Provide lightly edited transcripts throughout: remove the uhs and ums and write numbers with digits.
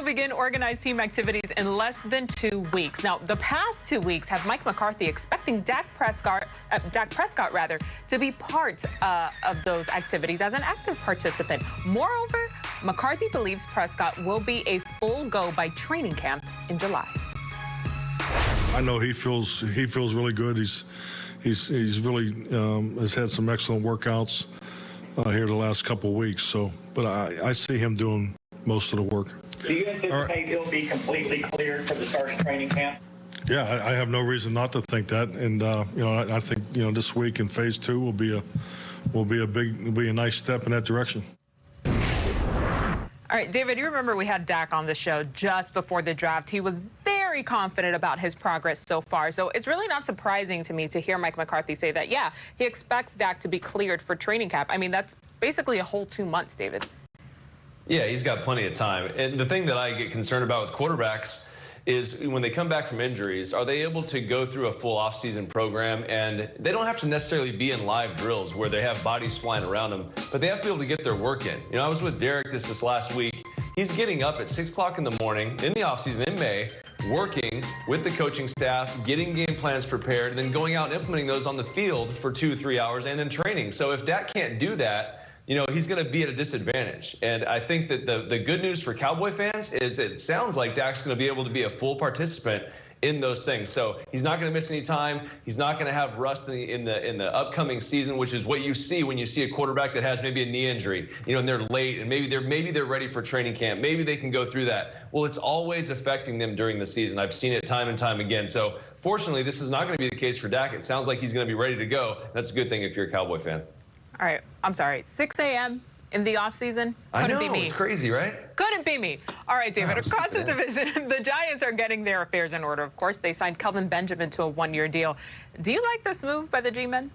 begin organized team activities in less than 2 weeks. Now, the past 2 weeks have Mike McCarthy expecting Dak Prescott to be part of those activities as an active participant. Moreover, McCarthy believes Prescott will be a full go by training camp in July. I know he feels really good. He's really has had some excellent workouts here the last couple of weeks. So, but I see him doing most of the work. Do you anticipate he'll be completely cleared for the start of training camp? Yeah, I have no reason not to think that, and I think this week in phase 2 will be a nice step in that direction. All right, David, you remember we had Dak on the show just before the draft. He was very confident about his progress so far. So it's really not surprising to me to hear Mike McCarthy say that, yeah, he expects Dak to be cleared for training camp. I mean, that's basically a whole 2 months, David. Yeah, he's got plenty of time. And the thing that I get concerned about with quarterbacks is when they come back from injuries, are they able to go through a full offseason program? And they don't have to necessarily be in live drills where they have bodies flying around them, but they have to be able to get their work in. I was with Derek this last week. He's getting up at 6 o'clock in the morning in the offseason in May, working with the coaching staff, getting game plans prepared, and then going out and implementing those on the field for 2-3 hours and then training. So if Dak can't do that, he's going to be at a disadvantage. And I think that the good news for Cowboy fans is it sounds like Dak's going to be able to be a full participant in those things. So he's not going to miss any time. He's not going to have rust in the upcoming season, which is what you see when you see a quarterback that has maybe a knee injury, and they're late and maybe they're ready for training camp. Maybe they can go through that. Well, it's always affecting them during the season. I've seen it time and time again. So fortunately, this is not going to be the case for Dak. It sounds like he's going to be ready to go. That's a good thing if you're a Cowboy fan. All right, I'm sorry, 6 a.m. in the offseason? Couldn't be me. It's crazy, right? Couldn't be me. All right, David, across the division, the Giants are getting their affairs in order, of course. They signed Kelvin Benjamin to a 1-year deal. Do you like this move by the G-men?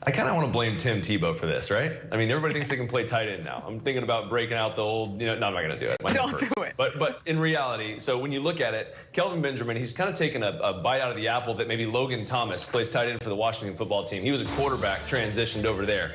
I kind of want to blame Tim Tebow for this, right? I mean, everybody thinks they can play tight end now. I'm thinking about breaking out the old, no, I'm not going to do it. Don't do it. But in reality, so when you look at it, Kelvin Benjamin, he's kind of taken a bite out of the apple that maybe Logan Thomas plays tight end for the Washington football team. He was a quarterback, transitioned over there.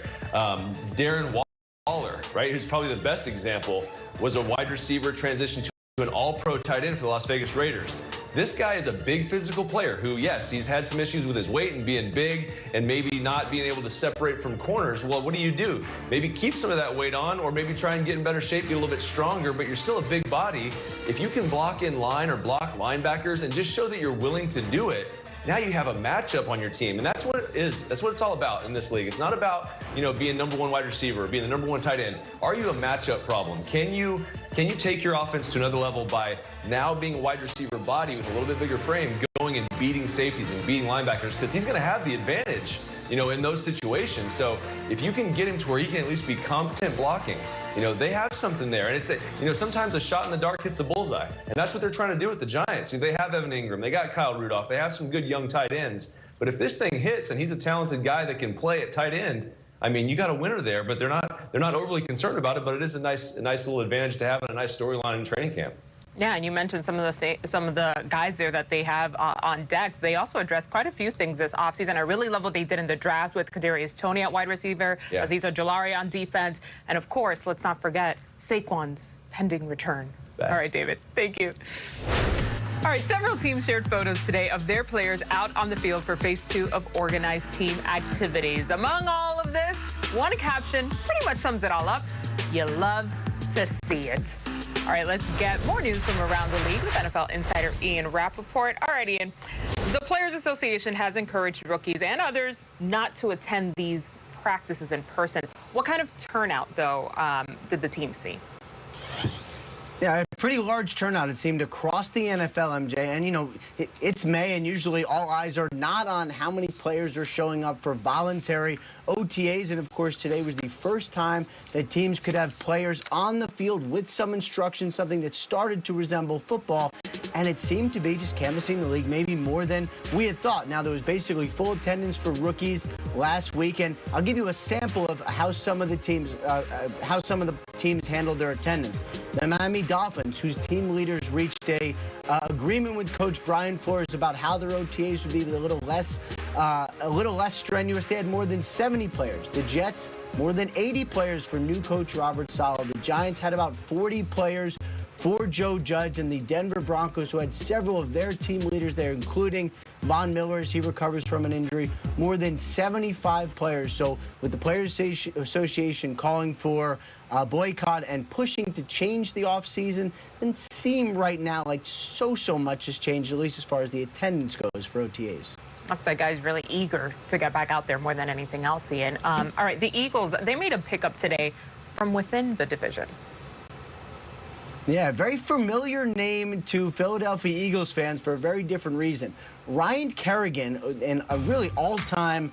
Darren Waller, right, who's probably the best example, was a wide receiver, transitioned to an all-pro tight end for the Las Vegas Raiders. This guy is a big physical player who, yes, he's had some issues with his weight and being big and maybe not being able to separate from corners. Well, what do? Maybe keep some of that weight on, or maybe try and get in better shape, get a little bit stronger, but you're still a big body. If you can block in line or block linebackers and just show that you're willing to do it, now you have a matchup on your team, and that's what it is. That's what it's all about in this league. It's not about, being #1 wide receiver, being the #1 tight end. Are you a matchup problem? Can you take your offense to another level by now being a wide receiver body with a little bit bigger frame, going and beating safeties and beating linebackers? Because he's going to have the advantage, in those situations. So if you can get him to where he can at least be competent blocking, they have something there. And it's, sometimes a shot in the dark hits the bullseye. And that's what they're trying to do with the Giants. They have Evan Ingram. They got Kyle Rudolph. They have some good young tight ends. But if this thing hits and he's a talented guy that can play at tight end, I mean, you got a winner there, but they're not overly concerned about it. But it is a nice little advantage to have and a nice storyline in training camp. Yeah, and you mentioned some of the guys there that they have on deck. They also addressed quite a few things this offseason. I really love what they did in the draft with Kadarius Toney at wide receiver, Azeez Ojulari on defense, and of course, let's not forget Saquon's pending return. All right, David, thank you. All right, several teams shared photos today of their players out on the field for phase 2 of organized team activities. Among all of this, one caption pretty much sums it all up. You love to see it. All right, let's get more news from around the league with NFL insider Ian Rappaport. All right, Ian, the Players Association has encouraged rookies and others not to attend these practices in person. What kind of turnout, though, did the team see? Yeah, a pretty large turnout, it seemed, across the NFL, MJ. And, it's May, and usually all eyes are not on how many players are showing up for voluntary OTAs. And, of course, today was the first time that teams could have players on the field with some instruction, something that started to resemble football. And it seemed to be just canvassing the league maybe more than we had thought. Now, there was basically full attendance for rookies last week. And I'll give you a sample of how some of the teams handled their attendance. The Miami Dolphins, whose team leaders reached a agreement with Coach Brian Flores about how their OTAs would be a little less strenuous. They had more than 70 players. The Jets, more than 80 players for new coach Robert Saleh. The Giants had about 40 players for Joe Judge and the Denver Broncos, who had several of their team leaders there, including Von Miller as he recovers from an injury, more than 75 players. So with the Players Association calling for a boycott and pushing to change the offseason, and seem right now like so much has changed, at least as far as the attendance goes for OTAs. Looks like guys really eager to get back out there more than anything else, Ian. All right, the Eagles, they made a pickup today from within the division. Yeah, very familiar name to Philadelphia Eagles fans for a very different reason. Ryan Kerrigan, and a really all-time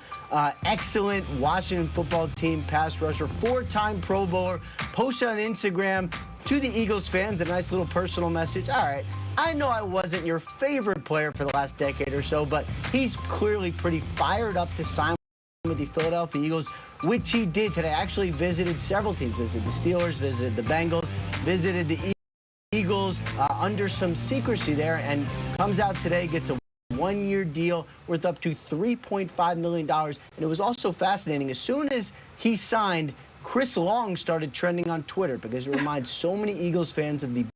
excellent Washington football team pass rusher, 4-time Pro Bowler, posted on Instagram to the Eagles fans a nice little personal message. All right, I know I wasn't your favorite player for the last decade or so, but he's clearly pretty fired up to sign with the Philadelphia Eagles, which he did today. Actually visited several teams, visited the Steelers, visited the Bengals, visited the Eagles under some secrecy there, and comes out today, gets a one-year deal worth up to $3.5 million. And it was also fascinating. As soon as he signed, Chris Long started trending on Twitter because it reminds so many Eagles fans of the